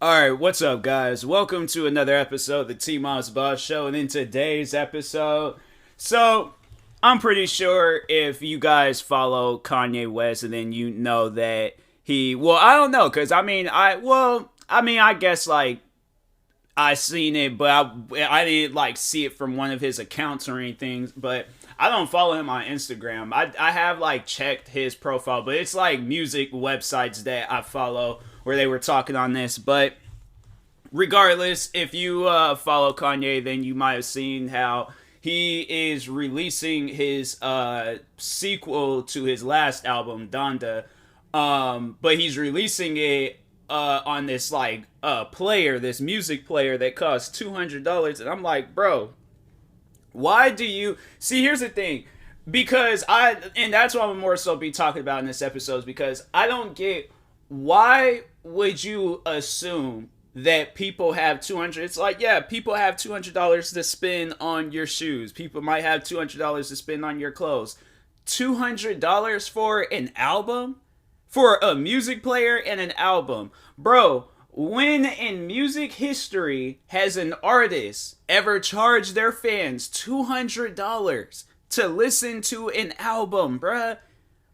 Alright, what's up, guys? Welcome to another episode of the TMossBoss Show. And in today's episode, I'm pretty sure if you guys follow Kanye West, and then you know that I don't know, because I guess, like, I seen it, but I didn't, like, see it from one of his accounts or anything, but I don't follow him on Instagram. I have, like, checked his profile, but it's, like, music websites that I follow where they were talking on this. But regardless, if you follow Kanye, then you might have seen how he is releasing his sequel to his last album, Donda. But he's releasing it on this this music player that costs $200, and I'm like, bro, why do you see? Here's the thing, because and that's what I'm more so be talking about in this episode, is because I don't get, why would you assume that people have 200? It's like, yeah, people have $200 to spend on your shoes. People might have $200 to spend on your clothes. $200 for an album? For a music player and an album? Bro, when in music history has an artist ever charged their fans $200 to listen to an album, bruh?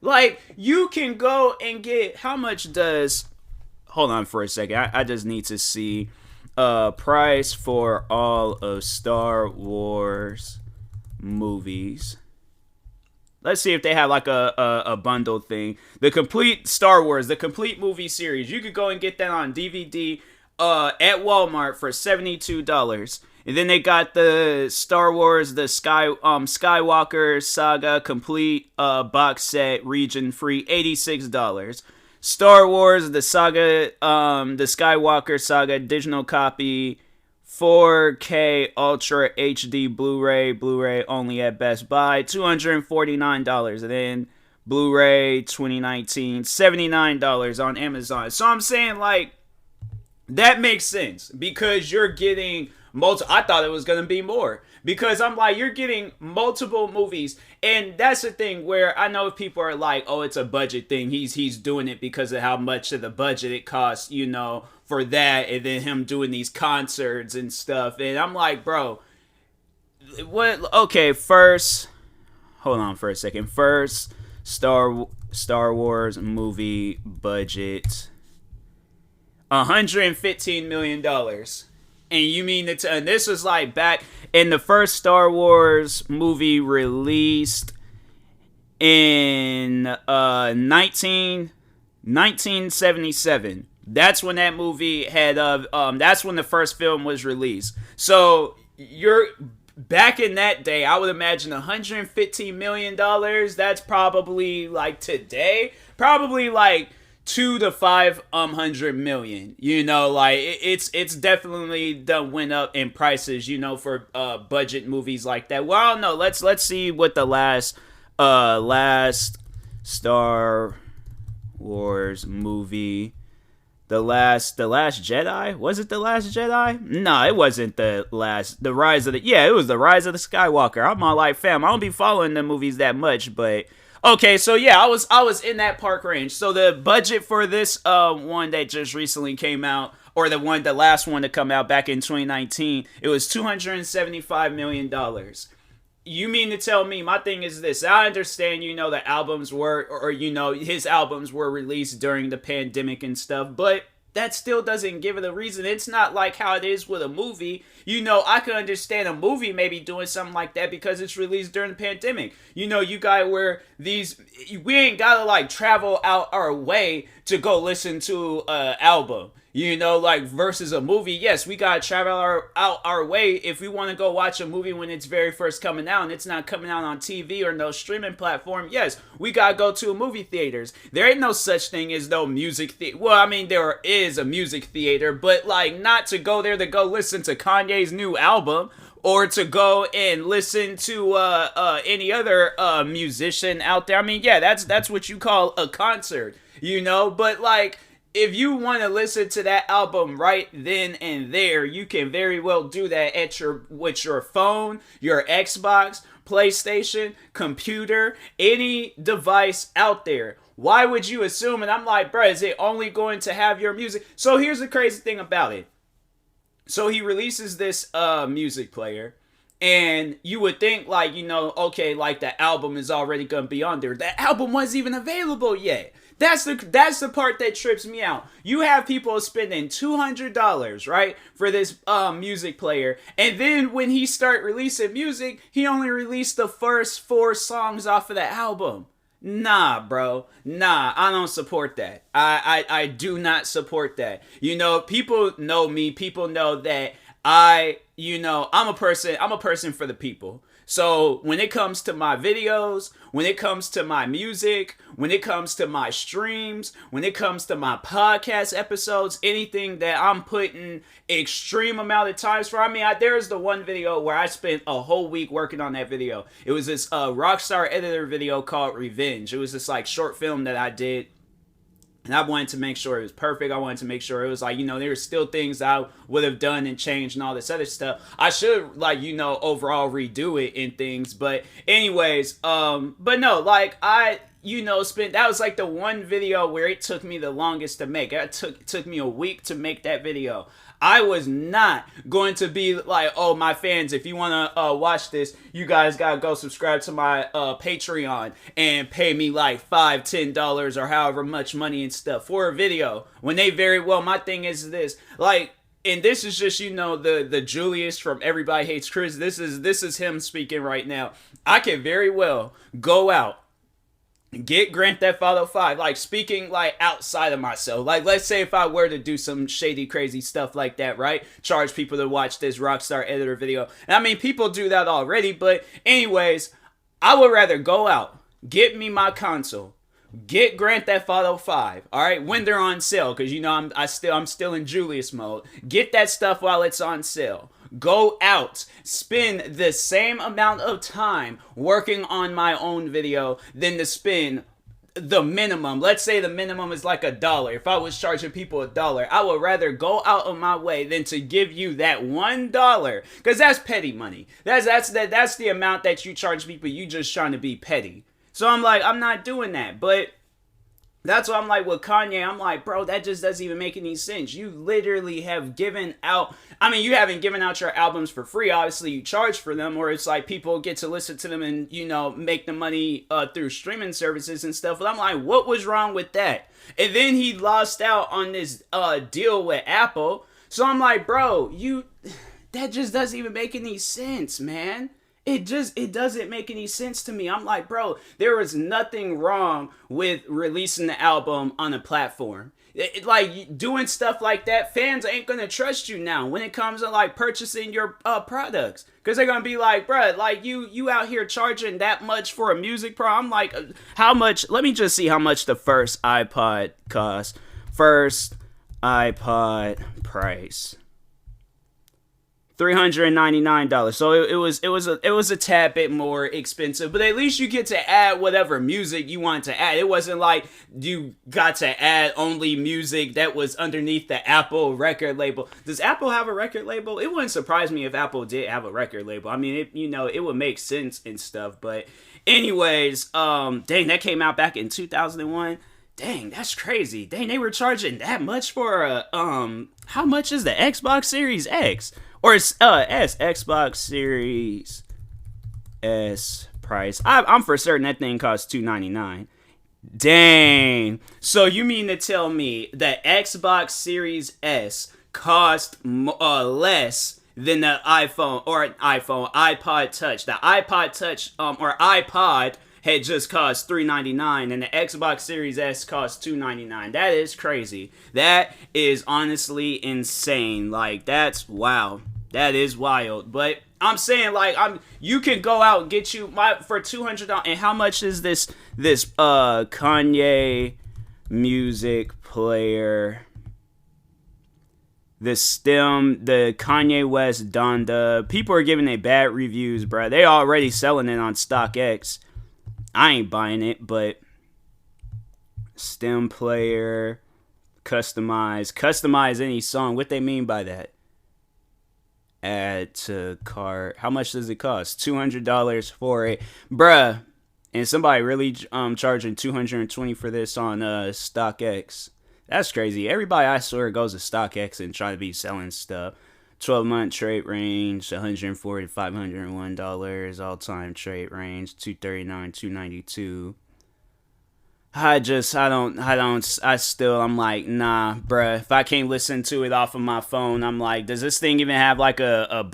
Like, you can go and get, how much does, hold on for a second, I just need to see price for all of Star Wars movies. Let's see if they have like a bundle thing. The complete Star Wars, the complete movie series, you could go and get that on DVD at Walmart for $72. And then they got the Star Wars, the Skywalker Saga complete box set, region free, $86. Star Wars, the Saga, the Skywalker Saga digital copy, 4K Ultra HD Blu-ray only at Best Buy, $249. And then Blu-ray 2019, $79 on Amazon. So I'm saying, like, that makes sense, because you're getting I thought it was going to be more, because I'm like, you're getting multiple movies. And that's the thing where I know people are like, oh, it's a budget thing. He's doing it because of how much of the budget it costs, for that. And then him doing these concerts and stuff. And I'm like, bro, what? Okay, first, hold on for a second. First, Star Wars movie budget, $115 million. And you mean that? And this was like back in the first Star Wars movie released in 1977. That's when that movie had that's when the first film was released. So you're back in that day. I would imagine $115 million. That's probably like today, probably like 2 to 500 million. Like it's definitely done went up in prices, for budget movies like that. Well, I don't know. Let's see what the last Star Wars movie, the last Jedi, was it the last Jedi? No, it wasn't the last. It was the Rise of the Skywalker. I'm all like, fam, I don't be following the movies that much, but okay, so yeah, I was in that park range. So the budget for this one that just recently came out, or the last one to come out back in 2019, it was $275 million. You mean to tell me, my thing is this, I understand, the albums were, or his albums were released during the pandemic and stuff, but that still doesn't give it a reason. It's not like how it is with a movie. I could understand a movie maybe doing something like that because it's released during the pandemic. You got where we ain't gotta like travel out our way to go listen to an album. Like versus a movie, yes, we gotta travel out our way if we want to go watch a movie when it's very first coming out and it's not coming out on TV or no streaming platform. Yes, we gotta go to a movie theaters. There ain't no such thing as no music theater. Well, I mean, there is a music theater, but like not to go there to go listen to Kanye's new album, or to go and listen to any other musician out there. I mean, yeah, that's what you call a concert, but like, if you want to listen to that album right then and there, you can very well do that with your phone, your Xbox. PlayStation, computer, any device out there. Why would you assume? And I'm like, bro, is it only going to have your music? So here's the crazy thing about it. So he releases this music player. And you would think, like, you know, okay, like the album is already gonna be on there. The album wasn't even available yet. That's the part that trips me out. You have people spending $200, right, for this music player, and then when he start releasing music, he only released the first 4 songs off of the album. Nah, bro. Nah, I don't support that. I do not support that. You know, people know me. People know that I'm a person for the people. So when it comes to my videos, when it comes to my music, when it comes to my streams, when it comes to my podcast episodes, anything that I'm putting extreme amount of times for, there's the one video where I spent a whole week working on that video. It was this Rockstar editor video called Revenge. It was this like short film that I did. And I wanted to make sure it was perfect. I wanted to make sure it was like, you know, there were still things I would have done and changed and all this other stuff. I should, like, you know, overall redo it and things. But anyways, but no, like, that was like the one video where it took me the longest to make. It took me a week to make that video. I was not going to be like, oh, my fans, if you want to watch this, you guys got to go subscribe to my Patreon and pay me like $5, $10 or however much money and stuff for a video. When they very well, my thing is this, like, and this is just, you know, the Julius from Everybody Hates Chris. This is him speaking right now. I can very well go out, get Grand Theft Auto 5, like speaking like outside of myself. Like, let's say if I were to do some shady, crazy stuff like that, right? Charge people to watch this Rockstar editor video. And I mean, people do that already, but anyways, I would rather go out, get me my console, get Grand Theft Auto 5, all right, when they're on sale, because, you know, I'm still in Julius mode. Get that stuff while it's on sale. Go out, spend the same amount of time working on my own video than to spend the minimum. Let's say the minimum is like $1. If I was charging people $1, I would rather go out of my way than to give you that $1, because that's petty money. That's the amount that you charge people. You just trying to be petty. So I'm like, I'm not doing that. But that's why I'm like, with Kanye, I'm like, bro, that just doesn't even make any sense. You literally have given out, you haven't given out your albums for free. Obviously, you charge for them, or it's like people get to listen to them and, you know, make the money through streaming services and stuff. But I'm like, what was wrong with that? And then he lost out on this deal with Apple. So I'm like, bro, that just doesn't even make any sense, man. It doesn't make any sense to me. I'm like, bro, there is nothing wrong with releasing the album on a platform. Like, doing stuff like that, fans ain't gonna trust you now when it comes to like purchasing your products, because they're gonna be like, bro, like you out here charging that much for a music pro. I'm like, how much? Let me just see how much the first iPod cost. First iPod price. $399. So it was a tad bit more expensive, but at least you get to add whatever music you want to add. It wasn't like you got to add only music that was underneath the Apple record label. Does Apple have a record label? It wouldn't surprise me if Apple did have a record label. I mean, it would make sense and stuff. But anyways, dang, that came out back in 2001. Dang, that's crazy. Dang, they were charging that much for how much is the Xbox Series X? Or it's Xbox Series S price. I'm for certain that thing costs $299. Dang. So you mean to tell me that Xbox Series S cost less than the iPod Touch? The iPod Touch or iPod had just cost $399, and the Xbox Series S cost $299. That is crazy. That is honestly insane. Like, that's wow. That is wild. But I'm saying, like, you can go out and get you for $200. And how much is this Kanye music player? The Kanye West Donda. People are giving it bad reviews, bro. They already selling it on StockX. I ain't buying it, but stem player, customize any song. What they mean by that? Add to cart. How much does it cost? $200 for it, bruh. And somebody really charging 220 for this on StockX. That's crazy. Everybody I swear goes to StockX and try to be selling stuff. 12-month trade range, $140 to $501. All-time trade range, $239, $292. I'm like, nah, bruh. If I can't listen to it off of my phone, I'm like, does this thing even have like does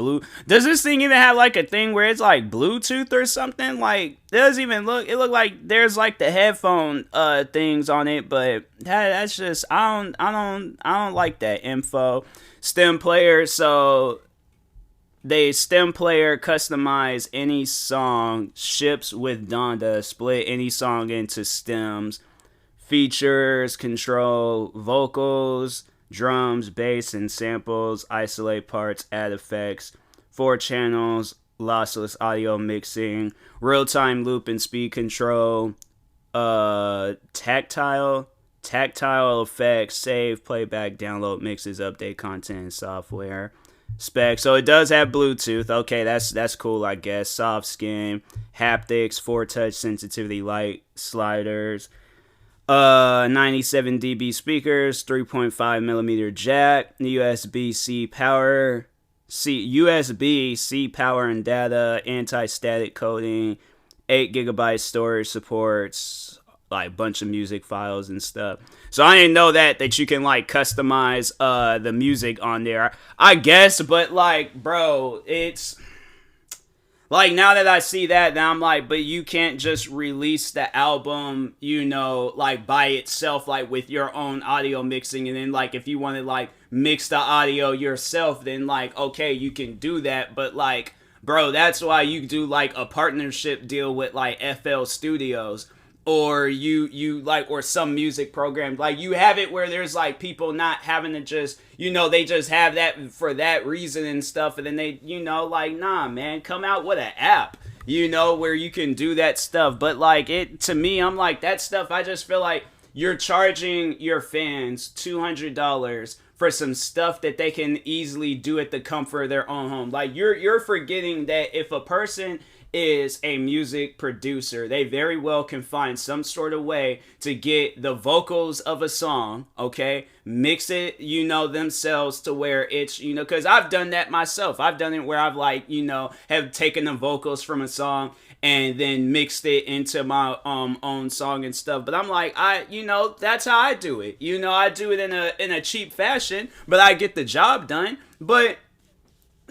this thing even have like a thing where it's like Bluetooth or something? Like, it doesn't even it look like there's like the headphone things on it, but that's just, I don't like that info. Stem player, so they stem player customize any song, ships with Donda, split any song into stems, features, control vocals, drums, bass, and samples, isolate parts, add effects, 4 channels, lossless audio mixing, real-time loop and speed control, tactile effects, save, playback, download, mixes, update content and software. Spec. So it does have Bluetooth. Okay, that's cool, I guess. Soft skin, haptics, 4-touch sensitivity light sliders, 97 dB speakers, 3.5 millimeter jack, USB-C power, USB-C power and data, anti-static coding, 8 gigabyte storage, supports like bunch of music files and stuff. So I didn't know that you can like customize the music on there, I guess, but like, bro, it's like, now that I see that, now I'm like, but you can't just release the album, like by itself, like with your own audio mixing, and then like if you want to like mix the audio yourself, then like, okay, you can do that, but like, bro, that's why you do like a partnership deal with like FL Studios, or you like, or some music program, like you have it where there's like people not having to just, they just have that for that reason and stuff, and then they, like, nah, man, come out with an app, where you can do that stuff. But like, it, to me, I'm like, that stuff, I just feel like you're charging your fans $200 for some stuff that they can easily do at the comfort of their own home. Like, you're forgetting that if a person is a music producer, they very well can find some sort of way to get the vocals of a song, okay, mix it, themselves to where it's, because I've done that myself. I've done it where I've like, have taken the vocals from a song and then mixed it into my own song and stuff. But I'm like, that's how I do it. I do it in a cheap fashion, but I get the job done. But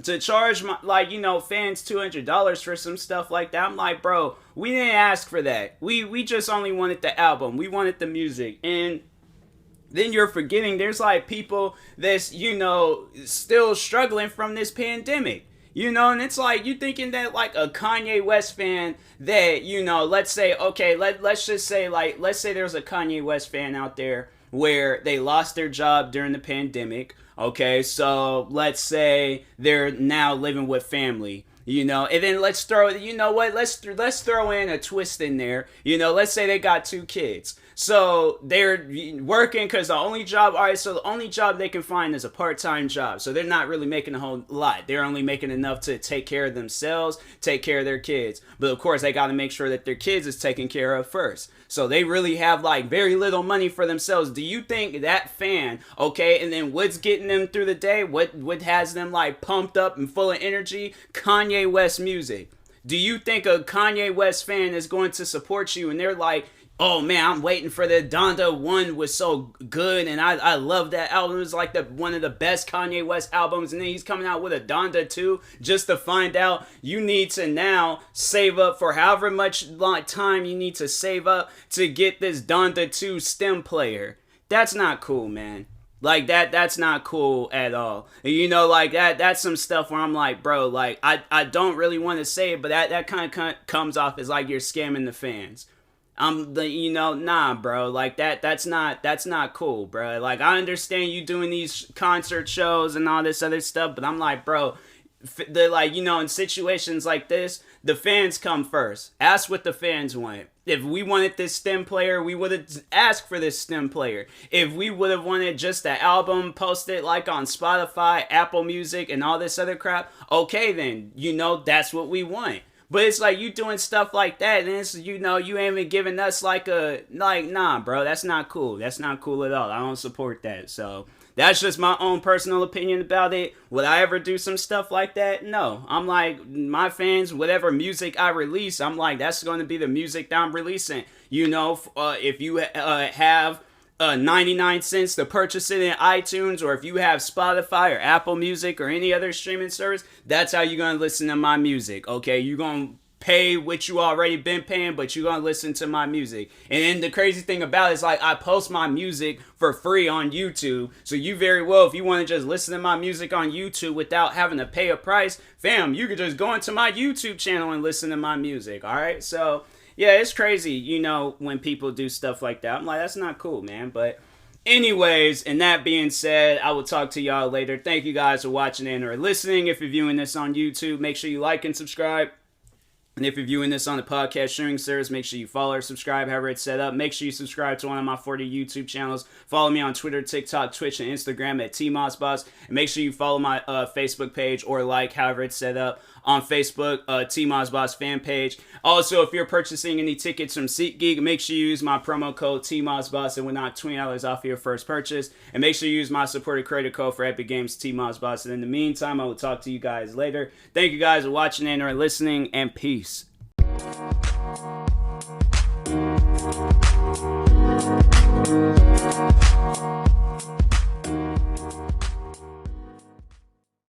to charge my, like, fans $200 for some stuff like that, I'm like, bro, we didn't ask for that. We just only wanted the album. We wanted the music. And then you're forgetting there's like people that's, still struggling from this pandemic. And it's like, you thinking that like a Kanye West fan that, let's say, okay, let's just say, like, let's say there's a Kanye West fan out there where they lost their job during the pandemic. Okay, so let's say they're now living with family, and then let's throw, let's throw in a twist in there, let's say they got 2 kids. So they're working because the only job they can find is a part-time job. So they're not really making a whole lot. They're only making enough to take care of themselves, take care of their kids. But of course, they got to make sure that their kids is taken care of first. So they really have like very little money for themselves. Do you think that fan, okay, and then what's getting them through the day? What has them like pumped up and full of energy? Kanye West music. Do you think a Kanye West fan is going to support you and they're like, oh man, I'm waiting for the Donda 1 was so good and I love that album. It was like one of the best Kanye West albums, and then he's coming out with a Donda 2 just to find out you need to now save up for however much time you need to save up to get this Donda 2 stem player. That's not cool, man. Like, that's not cool at all. Like, that's some stuff where I'm like, bro, like, I don't really want to say it, but that kind of comes off as like you're scamming the fans. Nah, bro, like that's not cool, bro. Like, I understand you doing these concert shows and all this other stuff, but I'm like, bro, like, you know, in situations like this, the fans come first. Ask what the fans want. If we wanted this STEM player, we would have asked for this STEM player. If we would have wanted just the album posted like on Spotify, Apple Music, and all this other crap, okay then, you know, that's what we want. But it's like you doing stuff like that, and it's, you know, you ain't even giving us like nah, bro, that's not cool. That's not cool at all. I don't support that. So that's just my own personal opinion about it. Would I ever do some stuff like that? No. I'm like, my fans, whatever music I release, I'm like, that's going to be the music that I'm releasing. You know, if you have 99 cents to purchase it in iTunes, or if you have Spotify or Apple Music or any other streaming service, that's how you're going to listen to my music, okay? You're going to pay what you already been paying, but you're going to listen to my music. And then the crazy thing about it is, like, I post my music for free on YouTube, so you very well, if you want to just listen to my music on YouTube without having to pay a price, fam, you could just go into my YouTube channel and listen to my music, alright? So yeah, it's crazy, you know, when people do stuff like that. I'm like, that's not cool, man. But anyways, and that being said, I will talk to y'all later. Thank you guys for watching and or listening. If you're viewing this on YouTube, make sure you like and subscribe. And if you're viewing this on the podcast sharing service, make sure you follow or subscribe, however it's set up. Make sure you subscribe to one of my 40 YouTube channels. Follow me on Twitter, TikTok, Twitch, and Instagram at TMossBoss. And make sure you follow my Facebook page or like, however it's set up, on Facebook, TMossBoss fan page. Also, if you're purchasing any tickets from SeatGeek, make sure you use my promo code TMossBoss and we'll knock $20 off your first purchase. And make sure you use my supported credit code for Epic Games, TMossBoss. And in the meantime, I will talk to you guys later. Thank you guys for watching and or listening, and peace.